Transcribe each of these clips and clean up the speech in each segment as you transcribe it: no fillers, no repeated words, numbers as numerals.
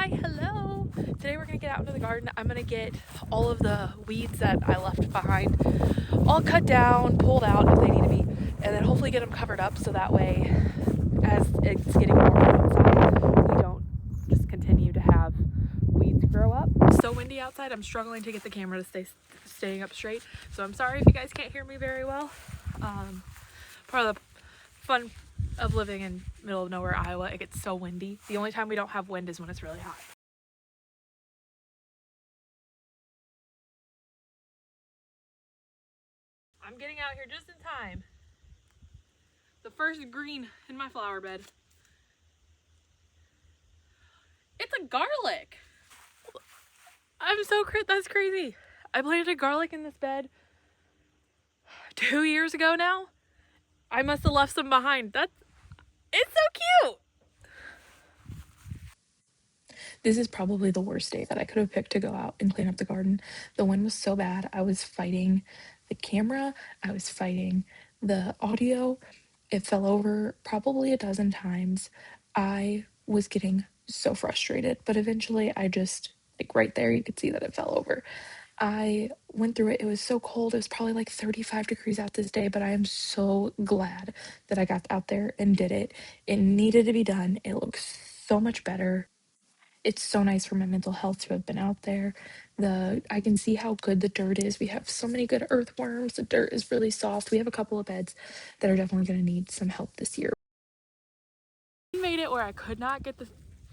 Hi, hello. Today we're gonna get out into the garden. I'm gonna get all of the weeds that I left behind all cut down, pulled out if they need to be, and then hopefully get them covered up so that way as it's getting warmer outside, we don't just continue to have weeds grow up. It's so windy outside, I'm struggling to get the camera to staying up straight, so I'm sorry if you guys can't hear me very well. Part of the fun of living in middle of nowhere Iowa, it gets so windy. The only time we don't have wind is when it's really hot. I'm getting out here just in time. The first green in my flower bed. It's a garlic. That's crazy. I planted garlic in this bed 2 years ago now. I must have left some behind. It's so cute. This is probably the worst day that I could have picked to go out and clean up the garden. The wind was so bad. I was fighting the camera. I was fighting the audio. It fell over probably a dozen times. I was getting so frustrated, but eventually I just, like right there, you could see that it fell over. I went through it. It was so cold. It was probably like 35 degrees out this day, but I am so glad that I got out there and did it. It needed to be done. It looks so much better. It's so nice for my mental health to have been out there. I can see how good the dirt is. We have so many good earthworms. The dirt is really soft. We have a couple of beds that are definitely going to need some help this year. I made it where I could not get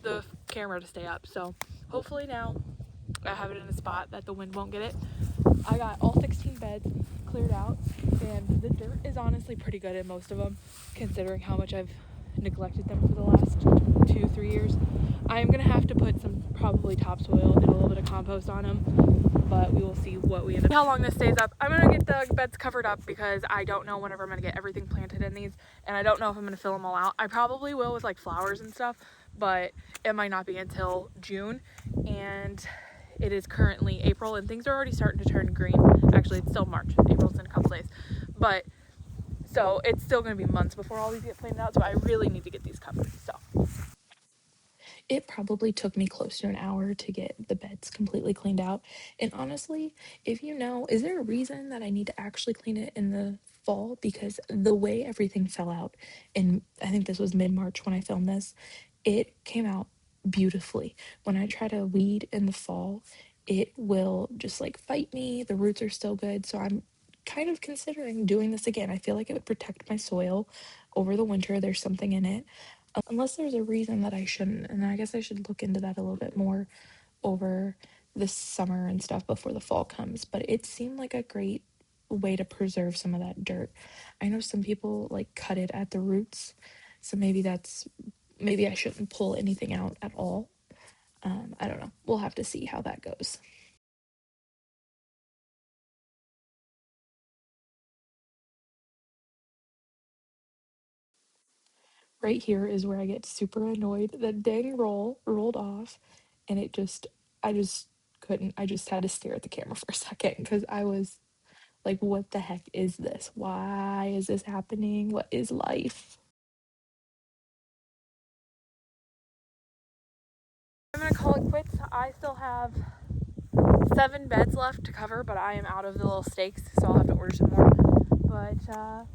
the camera to stay up, so hopefully now I have it in a spot that the wind won't get it. I got all 16 beds cleared out, and the dirt is honestly pretty good in most of them, considering how much I've neglected them for the last 2-3 years. I am gonna have to put some probably topsoil and a little bit of compost on them, but we will see what we end up. How long this stays up. I'm gonna get the beds covered up because I don't know whenever I'm gonna get everything planted in these, and I don't know if I'm gonna fill them all out. I probably will with like flowers and stuff, but it might not be until June, and it is currently April and things are already starting to turn green. Actually, it's still March. April's in a couple days, but so it's still going to be months before all these get planted out, so I really need to get these covered. So it probably took me close to an hour to get the beds completely cleaned out. And honestly, if you know, is there a reason that I need to actually clean it in the fall? Because the way everything fell out, and I think this was mid-March when I filmed this, it came out beautifully. When I try to weed in the fall, it will just like fight me. The roots are still good, so I'm kind of considering doing this again. I feel like it would protect my soil over the winter. There's something in it. Unless there's a reason that I shouldn't, and I guess I should look into that a little bit more over this summer and stuff before the fall comes. But it seemed like a great way to preserve some of that dirt. I know some people like cut it at the roots, so maybe I shouldn't pull anything out at all. I don't know. We'll have to see how that goes. Right here is where I get super annoyed. The dang roll rolled off, and I just couldn't. I just had to stare at the camera for a second because I was like, what the heck is this? Why is this happening? What is life? I'm gonna call it quits. I still have 7 beds left to cover, but I am out of the little stakes, so I'll have to order some more. But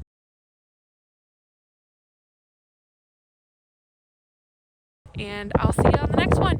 and I'll see you on the next one.